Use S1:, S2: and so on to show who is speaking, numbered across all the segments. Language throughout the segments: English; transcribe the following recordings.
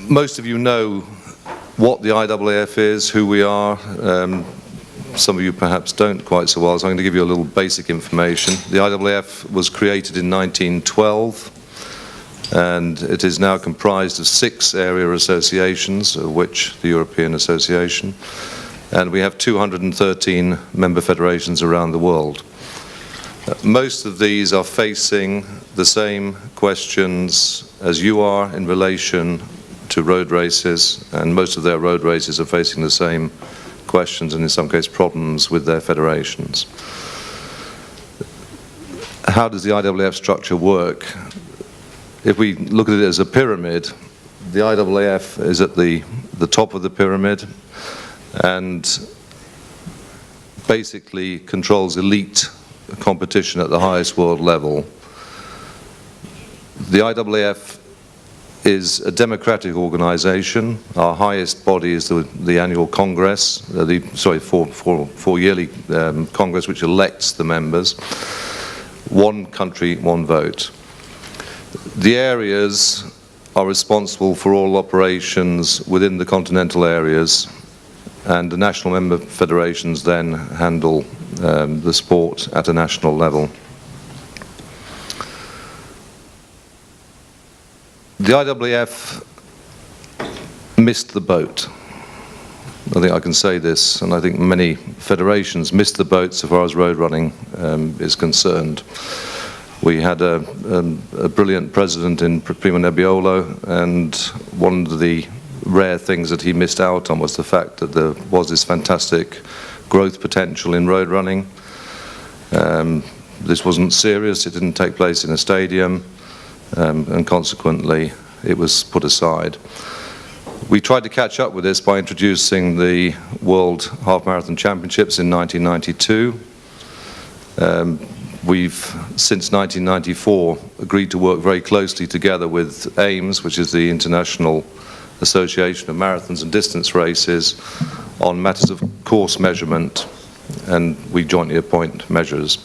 S1: Most of you know what the IAAF is, who we are. Some of you perhaps don't quite so well, so I'm going to give you a little basic information. The IAAF was created in 1912, and it is now comprised of 6 area associations, of which the European Association, and we have 213 member federations around the world. Most of these are facing the same questions as you are in relation to road races, and most of their road races are facing the same questions and in some cases problems with their federations. How does the IWF structure work? If we look at it as a pyramid, the IAAF is at the top of the pyramid and basically controls elite competition at the highest world level. The IAAF is a democratic organization. Our highest body is the annual Congress, four yearly Congress, which elects the members. One country, one vote. The areas are responsible for all operations within the continental areas, and the national member federations then handle the sport at a national level. The IWF missed the boat. I think I can say this, and I think many federations missed the boat so far as road running is concerned. We had a brilliant president in Primo Nebbiolo, and one of the rare things that he missed out on was the fact that there was this fantastic growth potential in road running. This wasn't serious, it didn't take place in a stadium, and consequently it was put aside. We tried to catch up with this by introducing the World Half Marathon Championships in 1992. We've, since 1994, agreed to work very closely together with AIMS, which is the International Association of Marathons and Distance Races, on matters of course measurement, and we jointly appoint measures.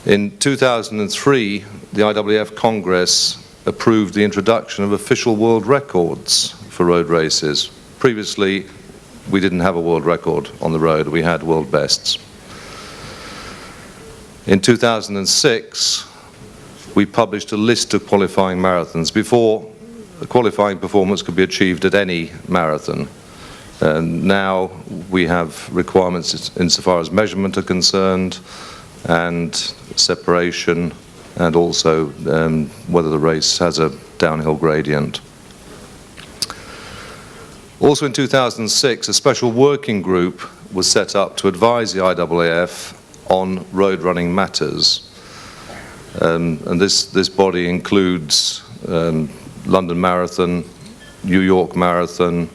S1: In 2003, the IWF Congress approved the introduction of official world records for road races. Previously, we didn't have a world record on the road, we had world bests. In 2006, we published a list of qualifying marathons. Before, a qualifying performance could be achieved at any marathon. And now we have requirements insofar as measurement are concerned, and separation, and also whether the race has a downhill gradient. Also in 2006, a special working group was set up to advise the IAAF on road running matters. And this body includes London Marathon, New York Marathon,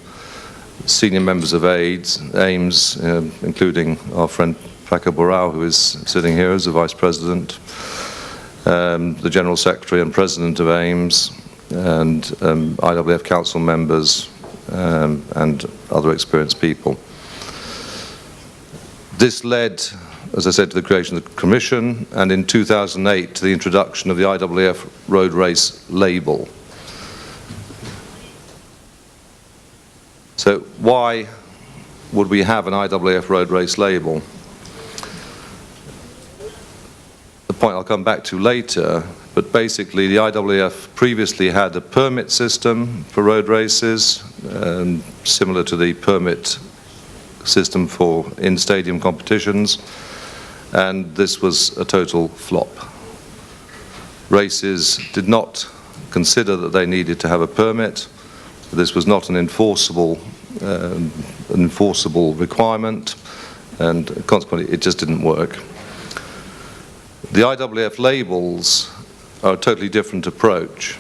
S1: senior members of AIMS, including our friend Paco Borrell, who is sitting here as the Vice President, the General Secretary and President of AIMS, and IWF Council members, and other experienced people. This led, as I said, to the creation of the Commission, and in 2008 to the introduction of the IWF Road Race label. So why would we have an IWF Road Race label? The point I'll come back to later, but basically the IWF previously had a permit system for road races, similar to the permit system for in-stadium competitions, and this was a total flop. Races did not consider that they needed to have a permit. This was not an enforceable requirement, and consequently it just didn't work. The IWF labels are a totally different approach.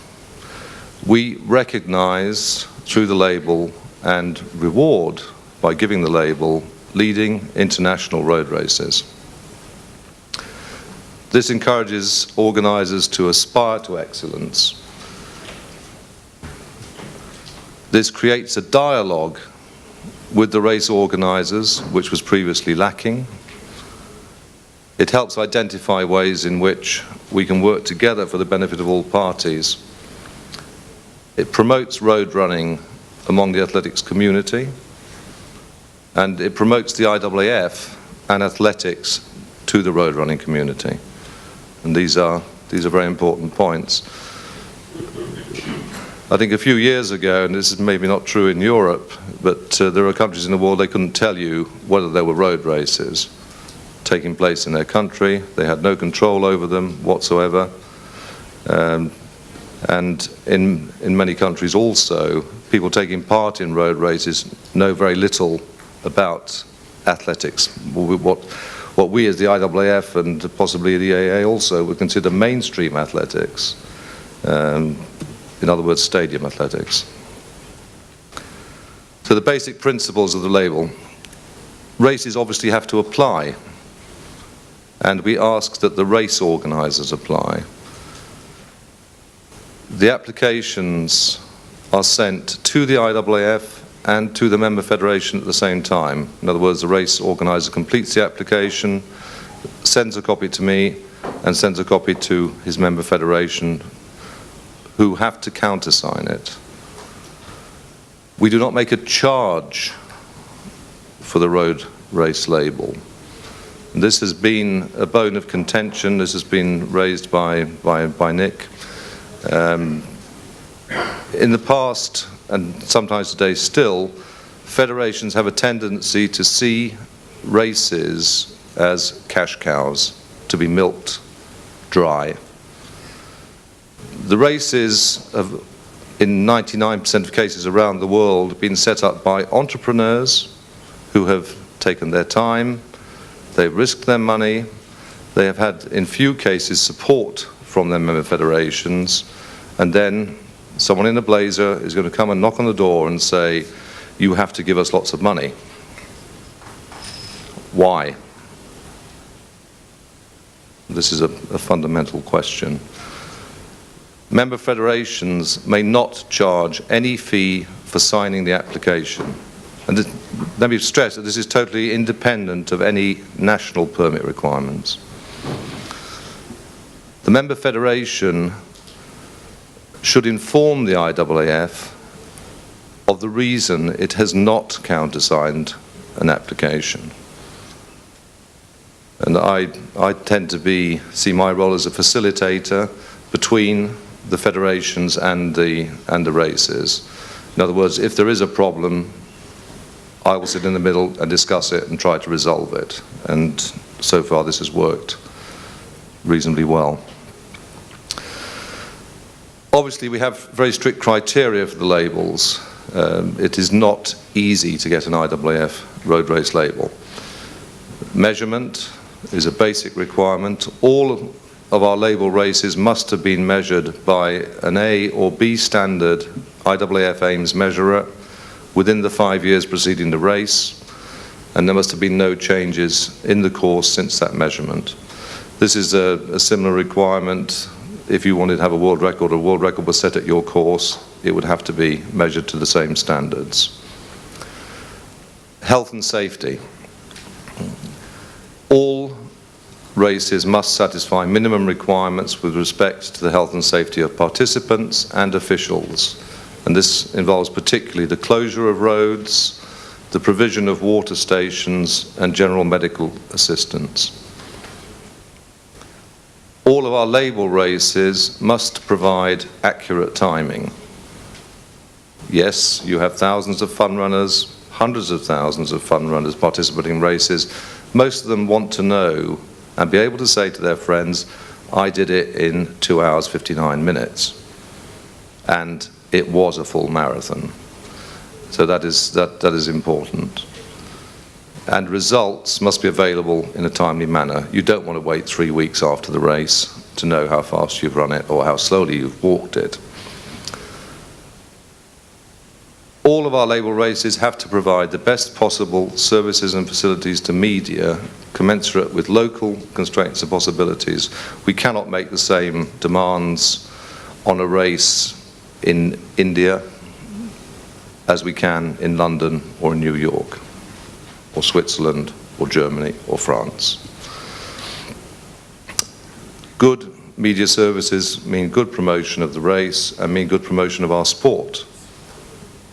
S1: We recognize through the label and reward by giving the label leading international road races. This encourages organizers to aspire to excellence. This creates a dialogue with the race organizers, which was previously lacking. It helps identify ways in which we can work together for the benefit of all parties. It promotes road running among the athletics community, and it promotes the IAAF and athletics to the road running community. And these are very important points. I think a few years ago, and this is maybe not true in Europe, but there are countries in the world they couldn't tell you whether there were road races taking place in their country. They had no control over them whatsoever. And in many countries also, people taking part in road races know very little about athletics. What we as the IAAF and possibly the IAA also would consider mainstream athletics. In other words, stadium athletics. So the basic principles of the label. Races obviously have to apply, and we ask that the race organisers apply. The applications are sent to the IAAF and to the member federation at the same time. In other words, the race organiser completes the application, sends a copy to me, and sends a copy to his member federation, who have to countersign it. We do not make a charge for the road race label. This has been a bone of contention. This has been raised by Nick. In the past, and sometimes today still, federations have a tendency to see races as cash cows, to be milked dry. The races have, in 99% of cases around the world, been set up by entrepreneurs who have taken their time, they've risked their money, they have had, in few cases, support from their member federations, and then someone in a blazer is going to come and knock on the door and say, you have to give us lots of money. Why? This is a fundamental question. Member federations may not charge any fee for signing the application. And let me stress that this is totally independent of any national permit requirements. The member federation should inform the IAAF of the reason it has not countersigned an application. And I tend to see my role as a facilitator between the federations and the races. In other words, if there is a problem, I will sit in the middle and discuss it and try to resolve it. And so far this has worked reasonably well. Obviously we have very strict criteria for the labels. It is not easy to get an IAAF road race label. Measurement is a basic requirement. All of our label races must have been measured by an A or B standard IAAF AIMS measurer within the 5 years preceding the race, and there must have been no changes in the course since that measurement. This is a similar requirement. If you wanted to have a world record was set at your course, it would have to be measured to the same standards. Health and safety. All races must satisfy minimum requirements with respect to the health and safety of participants and officials. And this involves particularly the closure of roads, the provision of water stations, and general medical assistance. All of our label races must provide accurate timing. Yes, you have thousands of fun runners, hundreds of thousands of fun runners participating in races. Most of them want to know and be able to say to their friends, I did it in 2 hours, 59 minutes. And it was a full marathon. So that is important. And results must be available in a timely manner. You don't want to wait 3 weeks after the race to know how fast you've run it or how slowly you've walked it. All of our label races have to provide the best possible services and facilities to media commensurate with local constraints and possibilities. We cannot make the same demands on a race in India as we can in London or in New York or Switzerland or Germany or France. Good media services mean good promotion of the race and mean good promotion of our sport.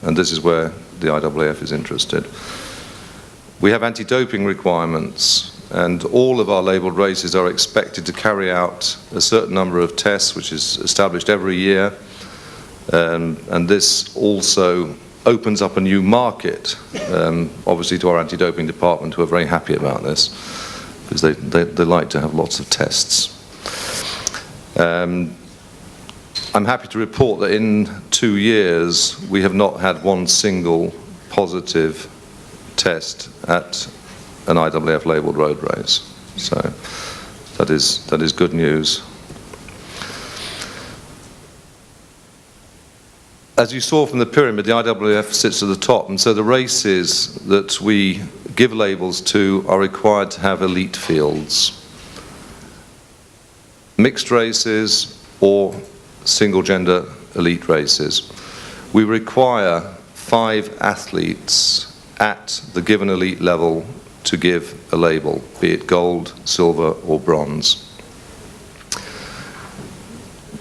S1: And this is where the IAAF is interested. We have anti-doping requirements, and all of our labelled races are expected to carry out a certain number of tests, which is established every year. And this also opens up a new market, obviously to our anti-doping department, who are very happy about this, because they like to have lots of tests. I'm happy to report that in 2 years we have not had one single positive test at an IAAF labelled road race. So that is good news. As you saw from the pyramid, the IAAF sits at the top, and so the races that we give labels to are required to have elite fields. Mixed races or single-gender elite races. We require 5 athletes at the given elite level to give a label, be it gold, silver or bronze.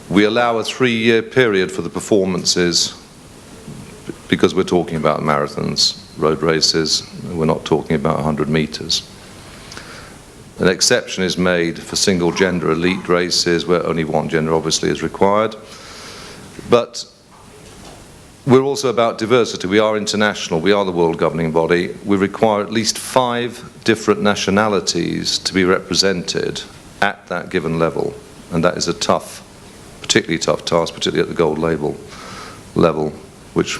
S1: We allow a 3-year period for the performances because we're talking about marathons, road races, we're not talking about 100 meters. An exception is made for single-gender elite races where only one gender obviously is required. But we're also about diversity. We are international. We are the world governing body. We require at least 5 different nationalities to be represented at that given level. And that is a tough, particularly tough task, particularly at the gold label level, which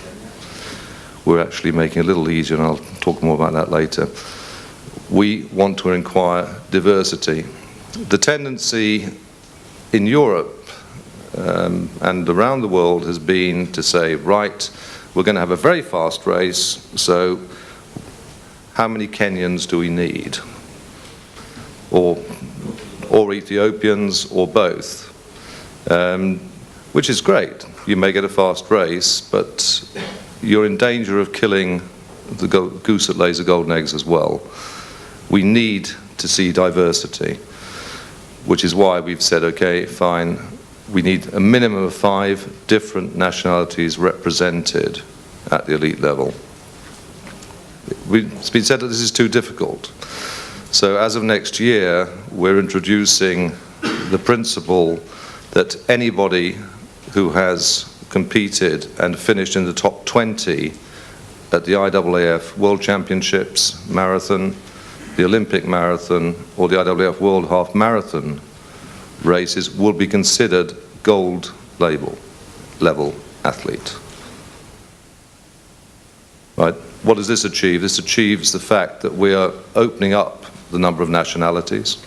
S1: we're actually making a little easier, and I'll talk more about that later. We want to require diversity. The tendency in Europe and around the world has been to say, right, we're going to have a very fast race, so how many Kenyans do we need? Or Ethiopians, or both. Which is great. You may get a fast race, but you're in danger of killing the goose that lays the golden eggs as well. We need to see diversity, which is why we've said, okay, fine, we need a minimum of 5 different nationalities represented at the elite level. It's been said that this is too difficult. So as of next year, we're introducing the principle that anybody who has competed and finished in the top 20 at the IAAF World Championships Marathon, the Olympic Marathon, or the IWF World Half Marathon races will be considered gold level athlete. Right? What does this achieve? This achieves the fact that we are opening up the number of nationalities.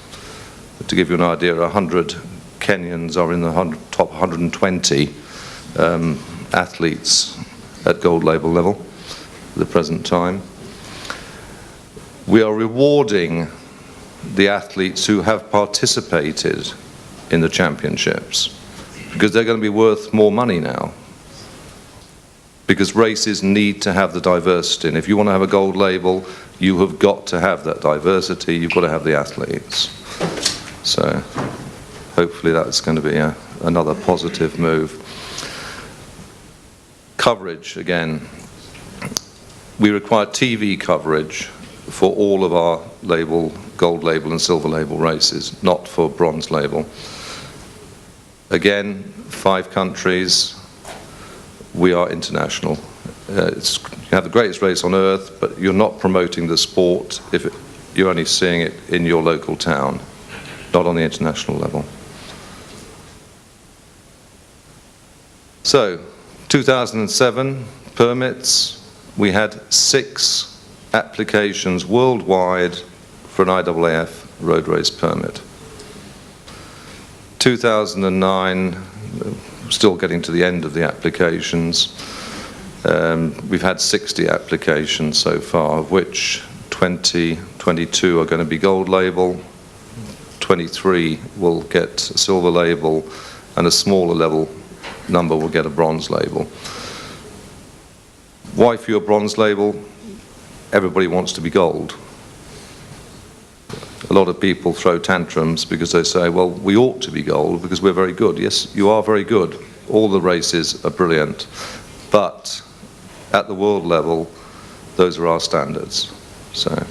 S1: To give you an idea, 100 Kenyans are in the top 120 athletes at gold label level at the present time. We are rewarding the athletes who have participated in the championships because they're going to be worth more money now. Because races need to have the diversity, and if you want to have a gold label, you have got to have that diversity, you've got to have the athletes. So hopefully that's going to be another positive move. Coverage, again. We require TV coverage for all of our gold label and silver label races, not for bronze label. Again, 5 countries. We are international. You have the greatest race on earth, but you're not promoting the sport if you're only seeing it in your local town, not on the international level. So, 2007 permits, we had 6 applications worldwide for an IAAF road race permit. 2009, still getting to the end of the applications. We've had 60 applications so far, of which 22 are going to be gold label, 23 will get a silver label, and a smaller level number will get a bronze label. Why fewer bronze label? Everybody wants to be gold. a lot of people throw tantrums because they say, well, we ought to be gold because we're very good. Yes, you are very good. All the races are brilliant. But at the world level, those are our standards. So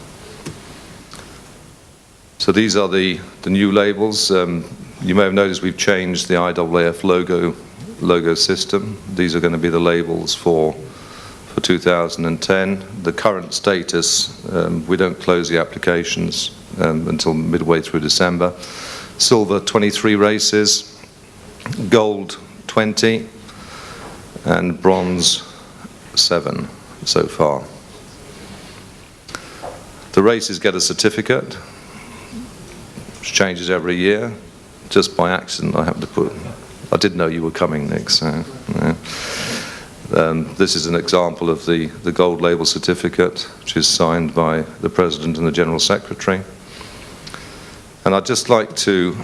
S1: these are the new labels. You may have noticed we've changed the IAAF logo system. These are going to be the labels for 2010. The current status, we don't close the applications until midway through December. Silver, 23 races, gold, 20, and bronze, 7 so far. The races get a certificate, which changes every year. Just by accident, I happen to put, I did know you were coming, Nick, so yeah. This is an example of the gold label certificate, which is signed by the President and the General Secretary. And I'd just like to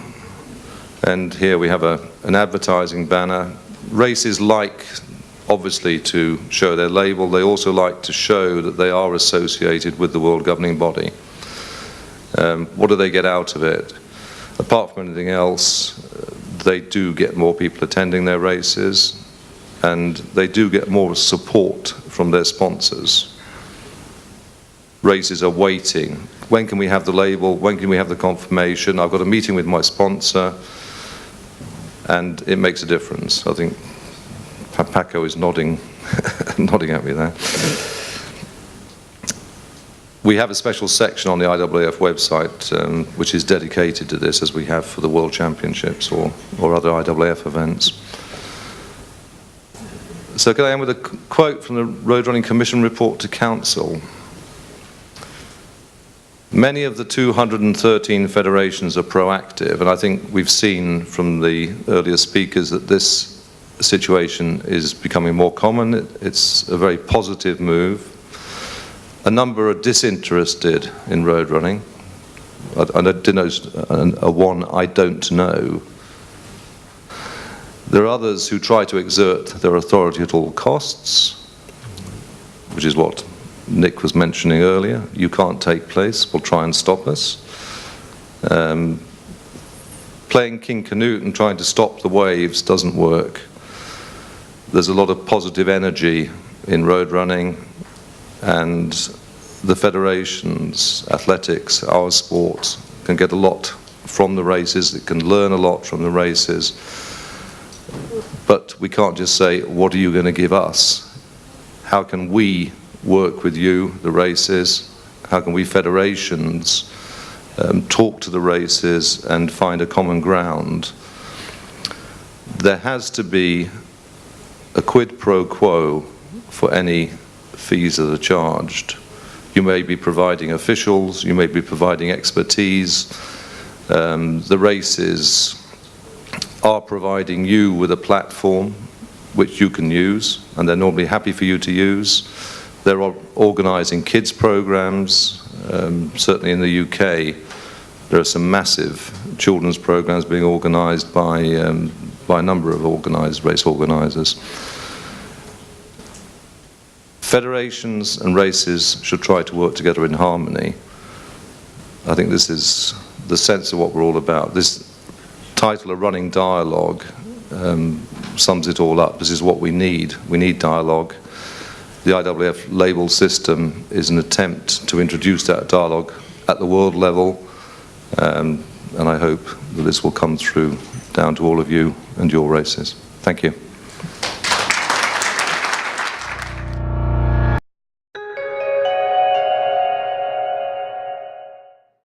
S1: end here. We have an advertising banner. Races like, obviously, to show their label. They also like to show that they are associated with the world governing body. What do they get out of it? Apart from anything else, they do get more people attending their races, and they do get more support from their sponsors. Races are waiting. When can we have the label? When can we have the confirmation? I've got a meeting with my sponsor, and it makes a difference. I think Paco is nodding, nodding at me there. We have a special section on the IWF website which is dedicated to this, as we have for the World Championships or other IWF events. So can I end with a quote from the Road Running Commission report to Council? Many of the 213 federations are proactive, and I think we've seen from the earlier speakers that this situation is becoming more common. It's a very positive move. A number are disinterested in road running. I denote a one I don't know. There are others who try to exert their authority at all costs, which is what Nick was mentioning earlier. You can't take place, will try and stop us. Playing King Canute and trying to stop the waves doesn't work. There's a lot of positive energy in road running, and the federations, athletics, our sport, can get a lot from the races. It can learn a lot from the races. But we can't just say, what are you going to give us? How can we work with you, the races? How can we federations talk to the races and find a common ground? There has to be a quid pro quo for any fees that are charged. You may be providing officials, you may be providing expertise. The races are providing you with a platform which you can use, and they're normally happy for you to use. They're organising kids programs. Certainly in the UK, there are some massive children's programs being organised by a number of race organisers. Federations and races should try to work together in harmony. I think this is the sense of what we're all about. This title, A Running Dialogue, sums it all up. This is what we need. We need dialogue. The IWF label system is an attempt to introduce that dialogue at the world level, and I hope that this will come through down to all of you and your races. Thank you.